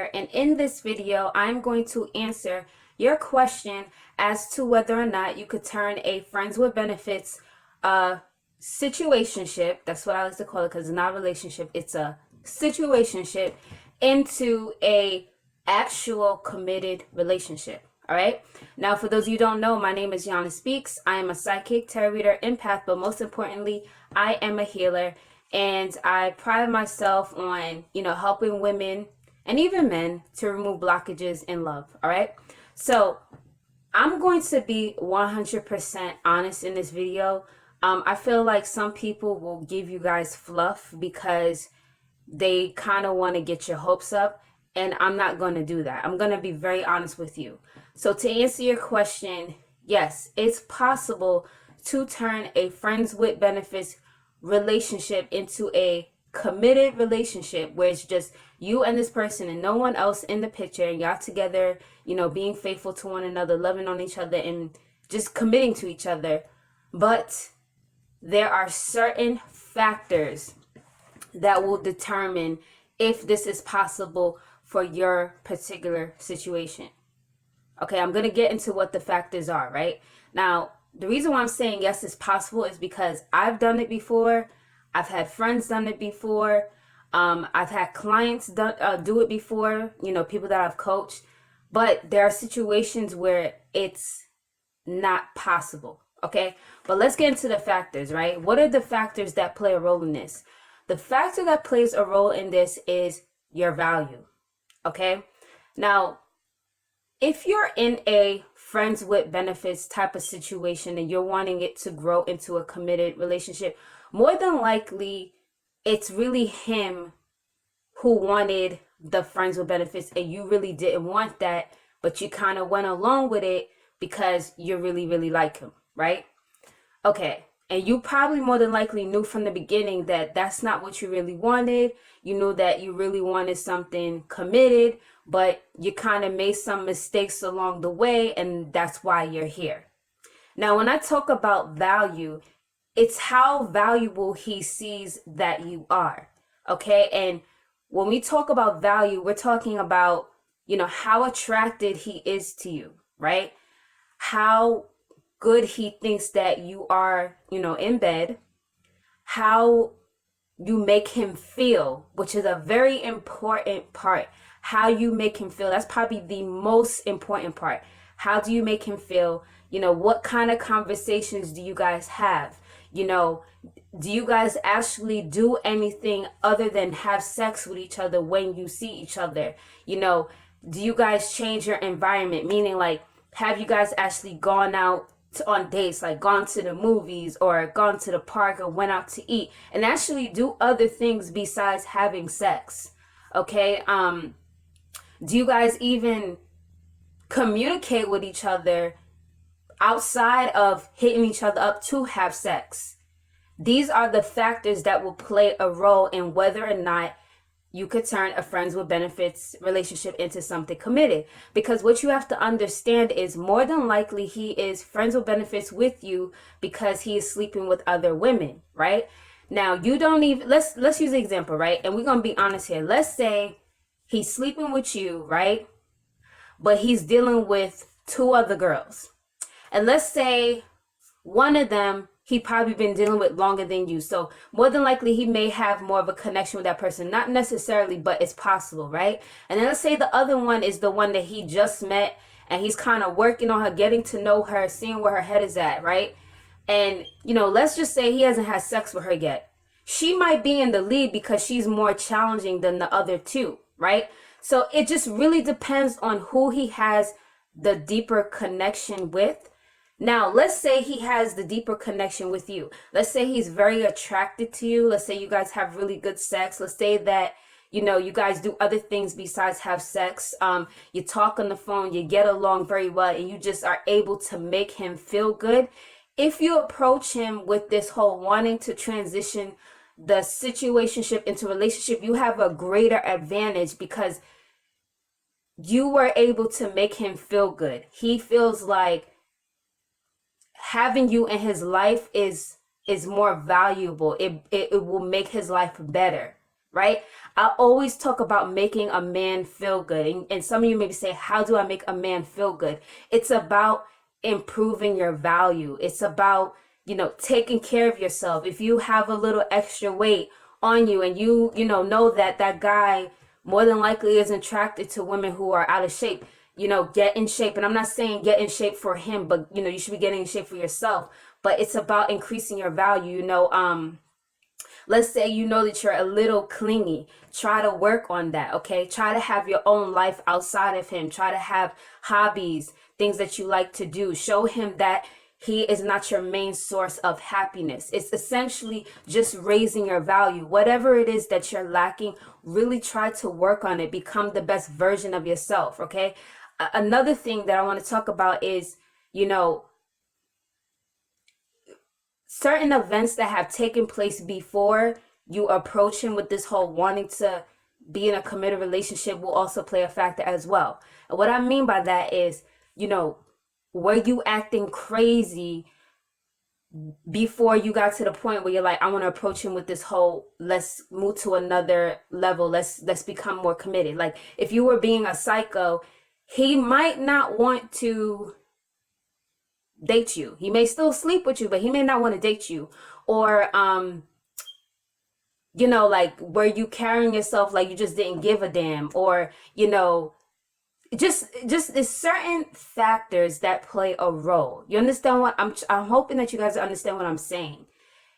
And in this video, I'm going to answer your question as to whether or not you could turn a friends with benefits situationship, that's what I like to call it because it's not a relationship, it's a situationship, into a actual committed relationship. All right. Now, for those of you who don't know, my name is Yana Speaks. I am a psychic, tarot reader, empath, but most importantly, I am a healer. And I pride myself on, helping women and even men to remove blockages in love. All right. So I'm going to be 100% honest in this video. I feel like some people will give you guys fluff because they kind of want to get your hopes up. And I'm not going to do that. I'm going to be very honest with you. So to answer your question, yes, it's possible to turn a friends with benefits relationship into a committed relationship where it's just you and this person and no one else in the picture, and y'all together, being faithful to one another, loving on each other, and just committing to each other. But there are certain factors that will determine if this is possible for your particular situation. Okay, I'm going to get into what the factors are, right? Now, the reason why I'm saying yes, it's possible is because I've done it before. I've had friends done it before. I've had clients do it before, people that I've coached. But there are situations where it's not possible, okay? But let's get into the factors, right? What are the factors that play a role in this? The factor that plays a role in this is your value, okay? Now, if you're in a friends with benefits type of situation and you're wanting it to grow into a committed relationship, more than likely it's really him who wanted the friends with benefits and you really didn't want that, but you kind of went along with it because you really, really like him, right? Okay. And you probably more than likely knew from the beginning that that's not what you really wanted. You knew that you really wanted something committed, but you kind of made some mistakes along the way, and that's why you're here. Now, when I talk about value, it's how valuable he sees that you are, okay? And when we talk about value, we're talking about, how attracted he is to you, right? How good he thinks that you are, in bed, how you make him feel, which is a very important part. How you make him feel, that's probably the most important part. How do you make him feel? What kind of conversations do you guys have? Do you guys actually do anything other than have sex with each other when you see each other? Do you guys change your environment? Meaning, like, have you guys actually gone out on dates, like gone to the movies or gone to the park or went out to eat and actually do other things besides having sex? Okay. Do you guys even communicate with each other outside of hitting each other up to have sex? These are the factors that will play a role in whether or not you could turn a friends with benefits relationship into something committed. Because what you have to understand is more than likely he is friends with benefits with you because he is sleeping with other women, right? Now, you don't even, let's use an example, right? And we're going to be honest here. Let's say he's sleeping with you, right? But he's dealing with two other girls. And let's say one of them he probably been dealing with longer than you. So more than likely he may have more of a connection with that person. Not necessarily, but it's possible, right? And then let's say the other one is the one that he just met and he's kind of working on her, getting to know her, seeing where her head is at, right? And, let's just say he hasn't had sex with her yet. She might be in the lead because she's more challenging than the other two, right? So it just really depends on who he has the deeper connection with. Now, let's say he has the deeper connection with you. Let's say he's very attracted to you. Let's say you guys have really good sex. Let's say that, you guys do other things besides have sex. You talk on the phone, you get along very well, and you just are able to make him feel good. If you approach him with this whole wanting to transition the situationship into relationship, you have a greater advantage because you were able to make him feel good. He feels like having you in his life is more valuable. It will make his life better, right? I always talk about making a man feel good. And some of you maybe say, how do I make a man feel good? It's about improving your value. It's about, taking care of yourself. If you have a little extra weight on you and you know that that guy more than likely is attracted to women who are out of shape, get in shape. And I'm not saying get in shape for him, but you should be getting in shape for yourself. But it's about increasing your value. Let's say you know that you're a little clingy. Try to work on that, okay? Try to have your own life outside of him. Try to have hobbies, things that you like to do. Show him that he is not your main source of happiness. It's essentially just raising your value. Whatever it is that you're lacking, really try to work on it. Become the best version of yourself, okay? Another thing that I want to talk about is, certain events that have taken place before you approach him with this whole wanting to be in a committed relationship will also play a factor as well. And what I mean by that is, were you acting crazy before you got to the point where you're like, I want to approach him with this whole, let's move to another level. Let's become more committed. Like if you were being a psycho, he might not want to date you. He may still sleep with you, but he may not want to date you. Or, like, were you carrying yourself like you just didn't give a damn? Or, just there's certain factors that play a role. You understand what I'm hoping that you guys understand what I'm saying.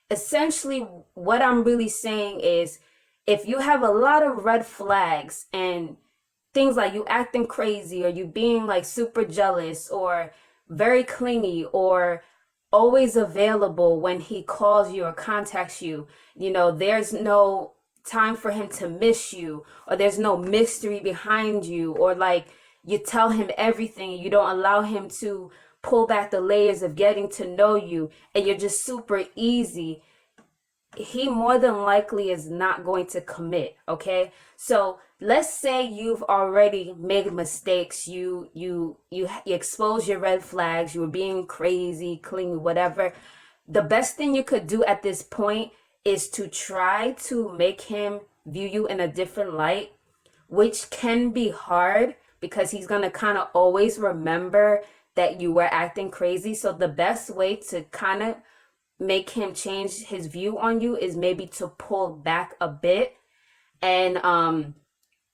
Essentially, what I'm really saying is if you have a lot of red flags and things like you acting crazy or you being like super jealous or very clingy or always available when he calls you or contacts you, there's no time for him to miss you, or there's no mystery behind you, or like you tell him everything and you don't allow him to pull back the layers of getting to know you, and you're just super easy, he more than likely is not going to commit, okay? So let's say you've already made mistakes, you expose your red flags, you were being crazy, clingy, whatever. The best thing you could do at this point is to try to make him view you in a different light, which can be hard because he's going to kind of always remember that you were acting crazy. So the best way to kind of make him change his view on you is maybe to pull back a bit. And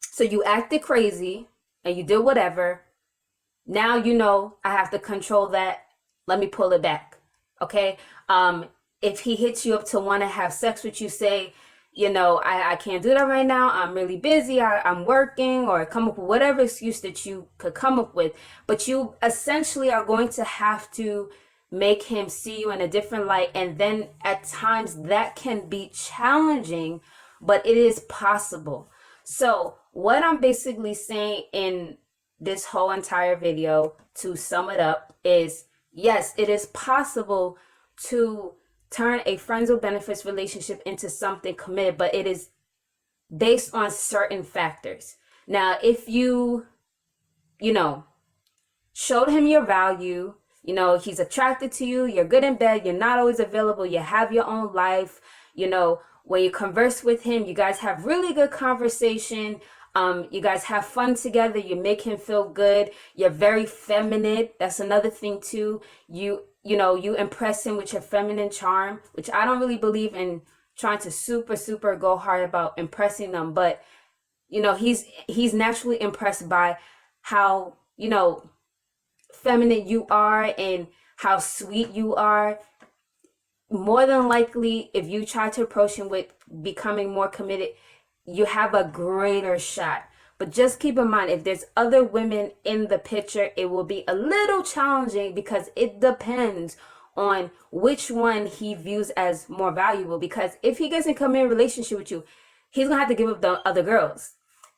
so you acted crazy and you did whatever. Now I have to control that. Let me pull it back. Okay? If he hits you up to want to have sex with you, say, I can't do that right now. I'm really busy. I'm working, or come up with whatever excuse that you could come up with. But you essentially are going to have to make him see you in a different light. And then at times that can be challenging, but it is possible. So what I'm basically saying in this whole entire video, to sum it up, is yes, it is possible to turn a friends with benefits relationship into something committed, but it is based on certain factors. Now, if you showed him your value, he's attracted to you, you're good in bed, you're not always available, you have your own life, when you converse with him, you guys have really good conversation, you guys have fun together, you make him feel good, you're very feminine. That's another thing too. You impress him with your feminine charm, which I don't really believe in trying to super go hard about impressing them, but he's naturally impressed by how feminine you are and how sweet you are. More than likely, if you try to approach him with becoming more committed, you have a greater shot. But just keep in mind, if there's other women in the picture, it will be a little challenging because it depends on which one he views as more valuable. Because if he gets in a committed relationship with you, he's going to have to give up the other girls.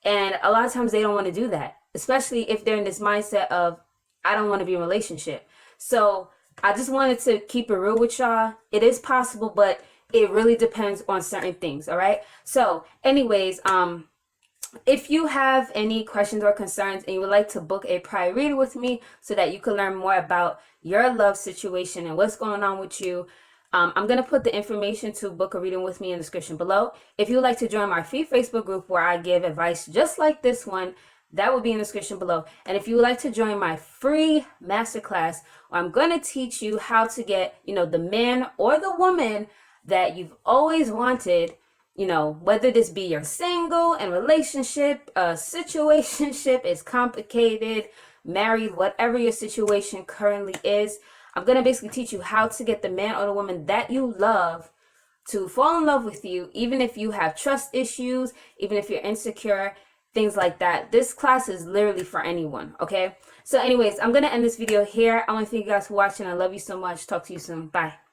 And a lot of times they don't want to do that, especially if they're in this mindset of, I don't want to be in a relationship. So I just wanted to keep it real with y'all. It is possible, but it really depends on certain things. All right. So anyways, if you have any questions or concerns and you would like to book a private reading with me so that you can learn more about your love situation and what's going on with you, I'm going to put the information to book a reading with me in the description below. If you would like to join my free Facebook group where I give advice just like this one, that will be in the description below. And if you would like to join my free masterclass, where I'm going to teach you how to get, the man or the woman that you've always wanted, whether this be you're single, in relationship, a situationship is complicated, married, whatever your situation currently is, I'm going to basically teach you how to get the man or the woman that you love to fall in love with you, even if you have trust issues, even if you're insecure, things like that. This class is literally for anyone, okay? So anyways, I'm going to end this video here. I want to thank you guys for watching. I love you so much. Talk to you soon. Bye.